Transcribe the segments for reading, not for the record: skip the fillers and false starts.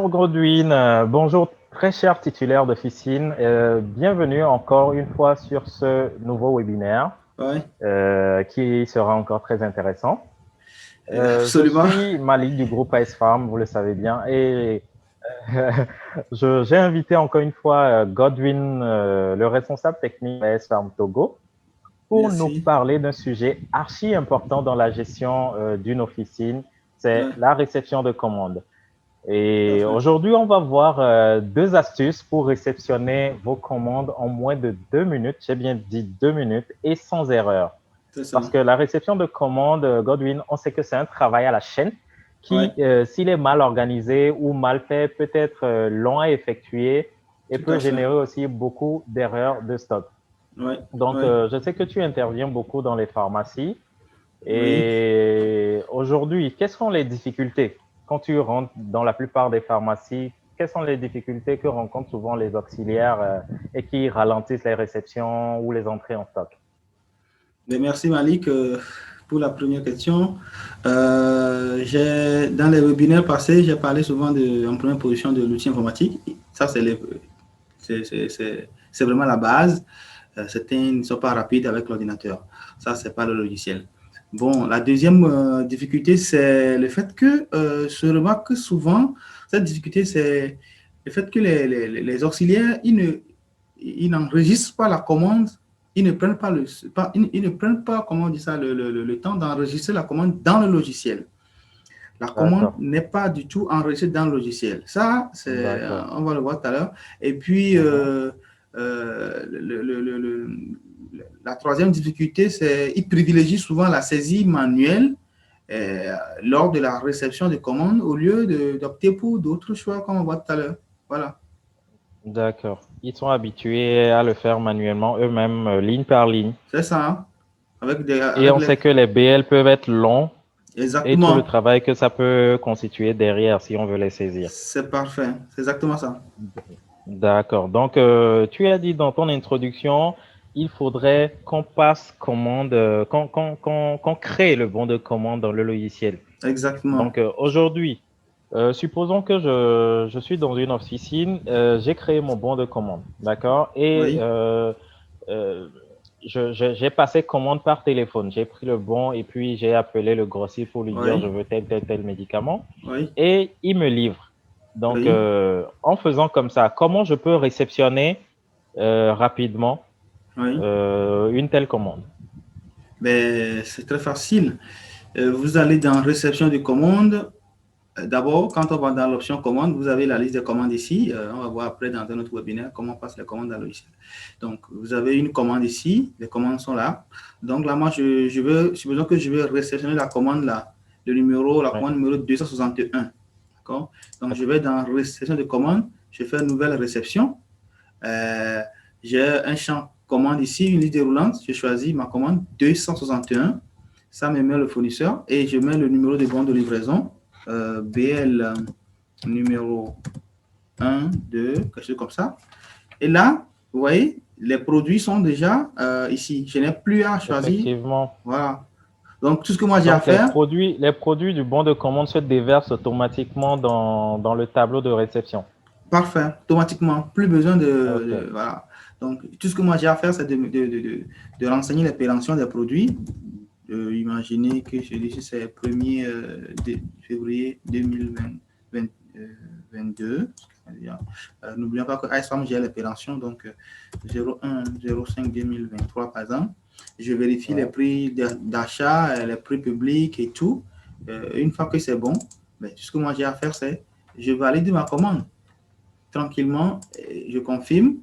Bonjour Godwin, bonjour très cher titulaire d'officine. Bienvenue encore une fois sur ce nouveau webinaire Ouais, qui sera encore très intéressant. Je absolument. suis Malik du groupe Ice Farm, vous le savez bien, et j'ai invité encore une fois Godwin, le responsable technique de Ice Farm Togo, pour nous Merci. parler d'un sujet archi important dans la gestion d'une officine, c'est Ouais, la réception de commandes. tout à Et fait. aujourd'hui, on va voir deux astuces pour réceptionner vos commandes en moins de 2 minutes. J'ai bien dit 2 minutes et sans erreur. C'est Parce ça. que la réception de commandes, Godwin, on sait que c'est un travail à la chaîne Ouais, qui, s'il est mal organisé ou mal fait, peut être long à effectuer et tout peut à fait. générer aussi beaucoup d'erreurs de stock. Ouais, Donc, ouais, je sais que tu interviens beaucoup dans les pharmacies. oui. Et aujourd'hui, quelles sont les difficultés quand tu rentres dans la plupart des pharmacies? Quelles sont les difficultés que rencontrent souvent les auxiliaires et qui ralentissent les réceptions ou les entrées en stock? Mais merci Malik pour la première question. Dans les webinaires passés, j'ai parlé souvent en première position de l'outil informatique. Ça, c'est vraiment la base. Certains ne sont pas rapides avec l'ordinateur. Ça, c'est pas le logiciel. Bon, la deuxième difficulté, c'est le fait que je remarque que souvent, cette difficulté, c'est le fait que les auxiliaires, ils n'enregistrent pas la commande, ils ne prennent pas ils ne prennent pas, comment on dit ça, le temps d'enregistrer la commande dans le logiciel. La commande D'accord, n'est pas du tout enregistrée dans le logiciel. Ça, d'accord. on va le voir tout à l'heure. Et puis, Mhm. la troisième difficulté, c'est qu'ils privilégient souvent la saisie manuelle lors de la réception de commandes au lieu d'opter pour d'autres choix, comme on voit tout à l'heure. Voilà. D'accord. Ils sont habitués à le faire manuellement eux-mêmes, ligne par ligne. C'est ça, hein. Et Avec on les... sait que les BL peuvent être longs et tout le Exactement. travail que ça peut constituer derrière si on veut les saisir. C'est parfait. C'est exactement ça. D'accord. Donc, tu as dit dans ton introduction, il faudrait qu'on passe commande, qu'on crée le bon de commande dans le logiciel. Exactement. Donc, aujourd'hui, supposons que je suis dans une officine, j'ai créé mon bon de commande, d'accord? Et Oui. euh, j'ai passé commande par téléphone. J'ai pris le bon et puis j'ai appelé le grossier pour lui dire je Oui. veux tel médicament Oui. et il me livre. Donc, Oui. en faisant comme ça, comment je peux réceptionner rapidement Oui. une telle commande? Ben, c'est très facile. Vous allez dans réception de commandes. D'abord, quand on va dans l'option commande, vous avez la liste des commandes ici. On va voir après dans un autre webinaire comment on passe les commandes dans le logiciel. Donc, vous avez une commande ici. Les commandes sont là. Donc là, moi, supposons que je veux réceptionner la commande là, la Oui, commande numéro 261. D'accord? Donc, je d'accord. vais dans réception de commande. Je fais une nouvelle réception. Euh, j'ai un champ commande ici, une liste déroulante. Je choisis ma commande 261. Ça me met le fournisseur et je mets le numéro de bon de livraison, BL numéro 1, 2, quelque chose comme ça. Et là, vous voyez, les produits sont déjà ici. Je n'ai plus à choisir. Effectivement. Voilà. Donc, tout ce que moi j'ai à Donc, faire, les produits du bon de commande se déversent automatiquement dans le tableau de réception. parfait, automatiquement. Plus besoin OK. voilà. Donc, tout ce que moi j'ai à faire, c'est de renseigner les préventions des produits. Imaginez que celui-ci, c'est le 1er février 2022. N'oublions pas que IceFarm gère les préventions, donc 01-05-2023, par exemple. Je vérifie les Ouais. prix d'achat, les prix publics et tout. Une fois que c'est bon, ben, tout ce que moi j'ai à faire, c'est je valide ma commande tranquillement, je confirme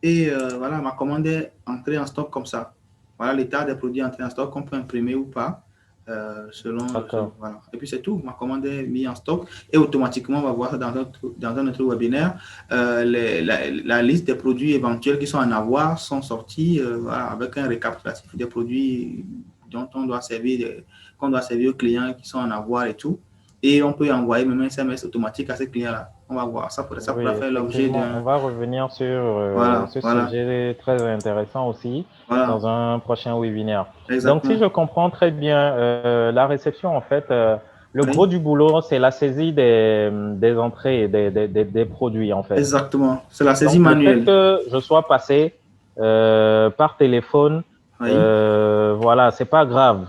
et voilà, ma commande est entrée en stock comme ça. Voilà l'état des produits entrés en stock qu'on peut imprimer ou pas. D'accord. Voilà. Et puis c'est tout, ma commande est mise en stock et automatiquement on va voir dans un autre webinaire la liste des produits éventuels qui sont en avoir sont sortis voilà, avec un récapitulatif des produits dont on doit servir, qu'on doit servir aux clients qui sont en avoir et tout. Et on peut envoyer même un SMS automatique à ces clients-là. On va voir. Ça Oui, pourrait faire l'objet effectivement, on d'un. va revenir sur Voilà, ce voilà, sujet très intéressant aussi voilà. dans un prochain webinaire. Donc, si Exactement. je comprends très bien, la réception, en fait, le gros du boulot, c'est la saisie des entrées et des produits, en fait. Exactement. C'est la saisie Donc, le fait manuelle. que je sois passé par téléphone, Oui. voilà, c'est pas grave.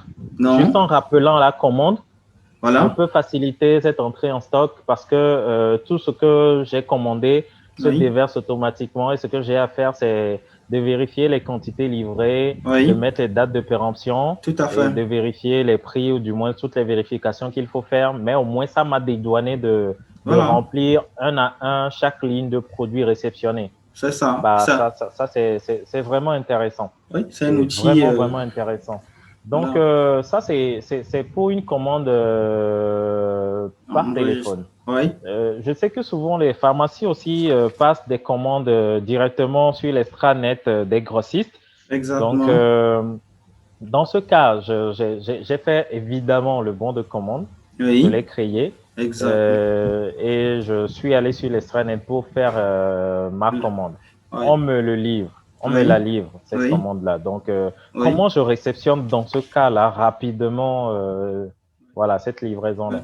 Juste Non. en rappelant la commande, je Voilà. peux faciliter cette entrée en stock parce que tout ce que j'ai commandé se Oui. déverse automatiquement et ce que j'ai à faire, c'est de vérifier les quantités livrées, de Oui. mettre les dates de péremption Tout à et fait. de vérifier les prix ou du moins toutes les vérifications qu'il faut faire. Mais au moins, ça m'a dédouané de Voilà. remplir un à un chaque ligne de produit réceptionné. C'est ça. Bah, Ça. ça c'est vraiment intéressant. Oui, c'est un C'est outil. vraiment, vraiment intéressant. Donc, Voilà. ça, c'est pour une commande par téléphone. Oui. Je sais que souvent, les pharmacies aussi passent des commandes directement sur l'extranet des grossistes. Donc, Exactement. dans ce cas, j'ai fait évidemment le bon de commande. Je Oui. l'ai créé Exactement. et je suis allé sur l'extranet pour faire ma commande. Oui. On me le livre, on me la Oui. livre, cette Oui. commande-là. Donc, Oui. comment je réceptionne dans ce cas-là rapidement voilà, cette livraison-là?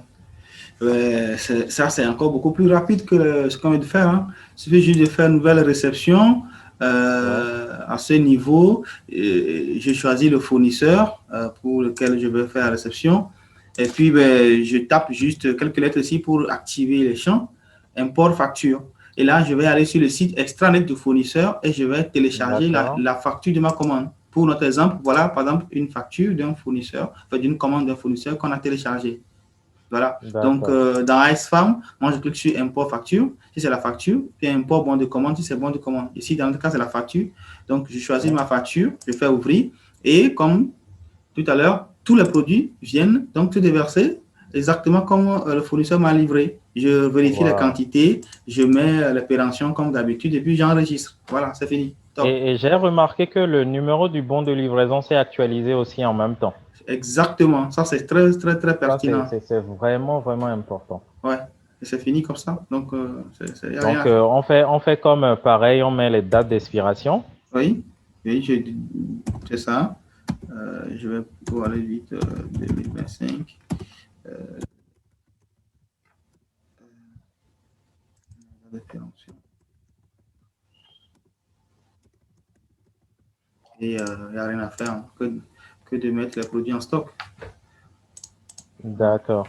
Ça, c'est encore beaucoup plus rapide que ce qu'on vient de faire. Hein. Il suffit juste de faire une nouvelle réception Ouais, à ce niveau. Je choisis le fournisseur pour lequel je veux faire la réception. Et puis, ben, je tape juste quelques lettres ici pour activer les champs. Import facture. Et là, je vais aller sur le site extranet du fournisseur et je vais télécharger d'accord, la facture de ma commande. Pour notre exemple, voilà, par exemple, une facture d'un fournisseur, enfin, d'une commande d'un fournisseur qu'on a téléchargée. Voilà. Donc, d'accord. dans IceFarm, moi, je clique sur import facture, si c'est la facture, puis import bon de commande, si c'est bon de commande. Ici, dans notre cas, c'est la facture. Donc, je choisis Ouais. ma facture, je fais ouvrir, et comme tout à l'heure, tous les produits viennent donc se déverser exactement comme le fournisseur m'a livré. Je vérifie les Wow. quantités, je mets l'opération comme d'habitude, et puis j'enregistre. Voilà, c'est fini. Top. Et j'ai remarqué que le numéro du bon de livraison s'est actualisé aussi en même temps. Exactement. Ça, c'est très, très, très Ça, pertinent. c'est vraiment, vraiment important. Ouais. Et c'est fini comme ça. Donc, il n'y a rien Donc, à faire. on fait comme pareil, on met les dates d'expiration. Oui, oui, c'est ça. Je vais pour aller vite, 2025. Et il n'y a rien à faire hein, que de mettre les produits en stock. D'accord.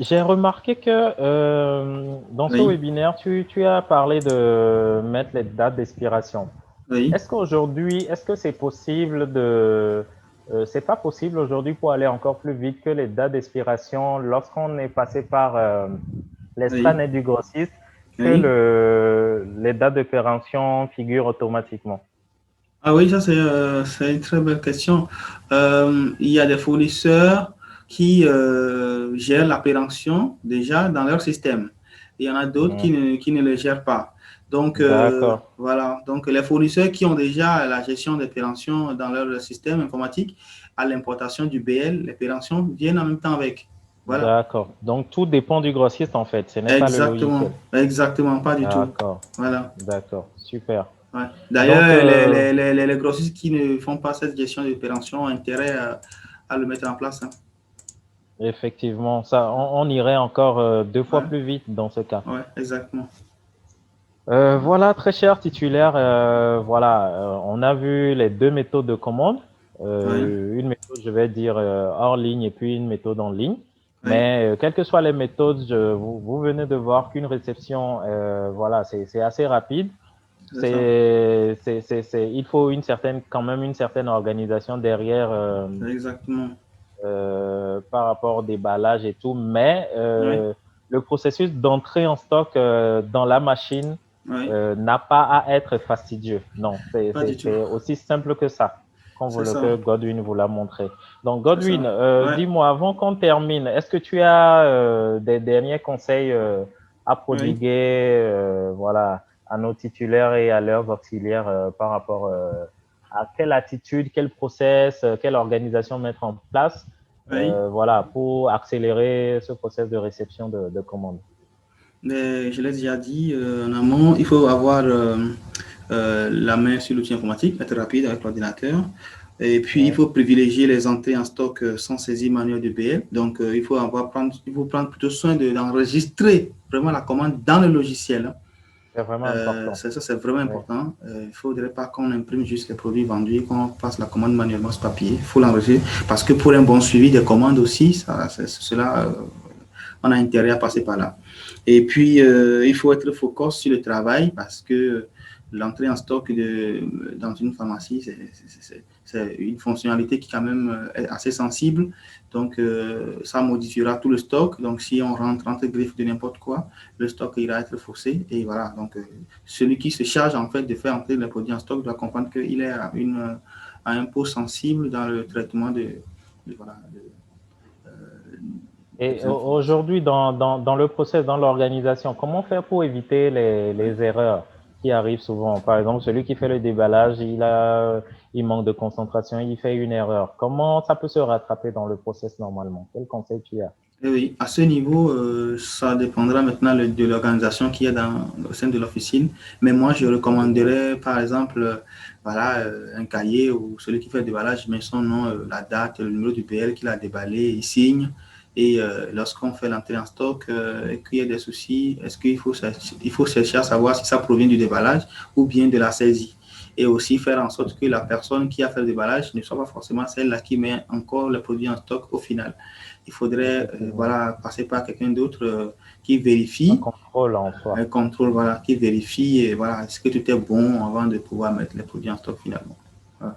J'ai remarqué que dans ce Oui, webinaire, tu as parlé de mettre les dates d'expiration. oui. Est-ce qu'aujourd'hui, est-ce que c'est possible c'est pas possible aujourd'hui pour aller encore plus vite que les dates d'expiration lorsqu'on est passé par Oui, l'extranet du grossiste, que oui. les dates de péremption figurent automatiquement? Ah oui, ça c'est une très belle question. Il y a des fournisseurs qui gèrent l'appréhension déjà dans leur système. Il y en a d'autres Mhm. qui ne le gèrent pas. Donc, D'accord, voilà. Donc, les fournisseurs qui ont déjà la gestion des pérentions dans leur système informatique, à l'importation du BL, les pérentions viennent en même temps avec. Voilà. d'accord. Donc tout dépend du grossiste en fait, ce n'est pas le Exactement. logiciel. Exactement. Pas du tout. D'accord, Voilà. d'accord, super. Ouais. Donc, D'ailleurs, les grossistes qui ne font pas cette gestion de pérention ont intérêt à le mettre en place. Hein. effectivement, ça, on irait encore deux fois Ouais. plus vite dans ce cas. Ouais, exactement. Voilà, très cher titulaire, voilà, on a vu les deux méthodes de commande. Oui, Une méthode, je vais dire, hors ligne et puis une méthode en ligne. oui, Mais quelles que soient les méthodes, vous venez de voir qu'une réception, voilà, c'est assez rapide. c'est ça. Il faut quand même une certaine organisation derrière Exactement. par rapport au déballage et tout, mais Oui, le processus d'entrée en stock dans la machine oui, n'a pas à être fastidieux. Non, pas du tout. c'est aussi simple que ça, C'est que ça. Godwin vous l'a montré. Donc, C'est Godwin, ça. Ouais, dis-moi, avant qu'on termine, est-ce que tu as des derniers conseils à oui. prodiguer voilà, à nos titulaires et à leurs auxiliaires par rapport à quelle attitude, quel process, quelle organisation mettre en place Oui. voilà, pour accélérer ce process de réception de commandes? Mais je l'ai déjà dit en amont, il faut avoir la main sur l'outil informatique, être rapide avec l'ordinateur. Et puis, il Ouais. faut privilégier les entrées en stock sans saisie manuelle de BL. Donc, il faut prendre plutôt soin d'enregistrer vraiment la commande dans le logiciel, hein. C'est vraiment important. Ça, c'est vraiment Ouais. important. Il ne faudrait pas qu'on imprime juste les produits vendus et qu'on passe la commande manuellement sur papier. Il faut l'enregistrer parce que pour un bon suivi des commandes aussi, cela, on a intérêt à passer par là. Et puis, il faut être focus sur le travail parce que l'entrée en stock dans une pharmacie, c'est une fonctionnalité qui quand même est assez sensible. Donc, ça modifiera tout le stock. Donc, si on rentre entre griffes de n'importe quoi, le stock ira être faussé. Et voilà. Donc, celui qui se charge en fait de faire entrer les produits en stock doit comprendre qu'il est à un pot sensible dans le traitement voilà, Et des informations. aujourd'hui, dans le process, dans l'organisation, comment faire pour éviter les erreurs qui arrivent souvent? Par exemple, celui qui fait le déballage, il manque de concentration, il fait une erreur. Comment ça peut se rattraper dans le process normalement? Quel conseil tu as? Eh oui, à ce niveau, ça dépendra maintenant de l'organisation qui est au sein de l'officine. Mais moi, je recommanderais, par exemple, voilà, un cahier où celui qui fait le déballage met son nom, la date, le numéro du PL qu'il a déballé, il signe. Et lorsqu'on fait l'entrée en stock et qu'il y a des soucis, est-ce il faut chercher à savoir si ça provient du déballage ou bien de la saisie. Et aussi faire en sorte que la personne qui a fait le déballage ne soit pas forcément celle-là qui met encore le produit en stock au final. Il faudrait Effectivement. voilà, passer par quelqu'un d'autre qui Un vérifie, contrôle en un soi. contrôle, voilà, qui vérifie et voilà, est-ce que tout est bon avant de pouvoir mettre les produits en stock finalement. Voilà.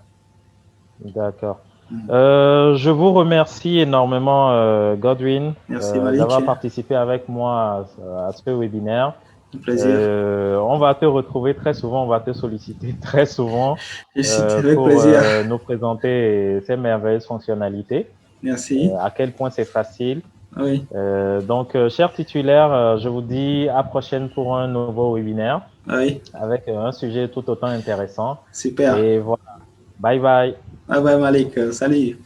D'accord. Mm. Je vous remercie énormément, Godwin, Merci Malik, d'avoir participé avec moi à ce webinaire. un plaisir. On va te retrouver très souvent, on va te solliciter très souvent Je suis avec pour plaisir. nous présenter ces merveilleuses fonctionnalités, Merci. à quel point c'est facile. Oui, Chers titulaires, je vous dis à prochaine pour un nouveau webinaire oui, avec un sujet tout autant intéressant. super. Et voilà, bye bye. Bye bye Malik, salut.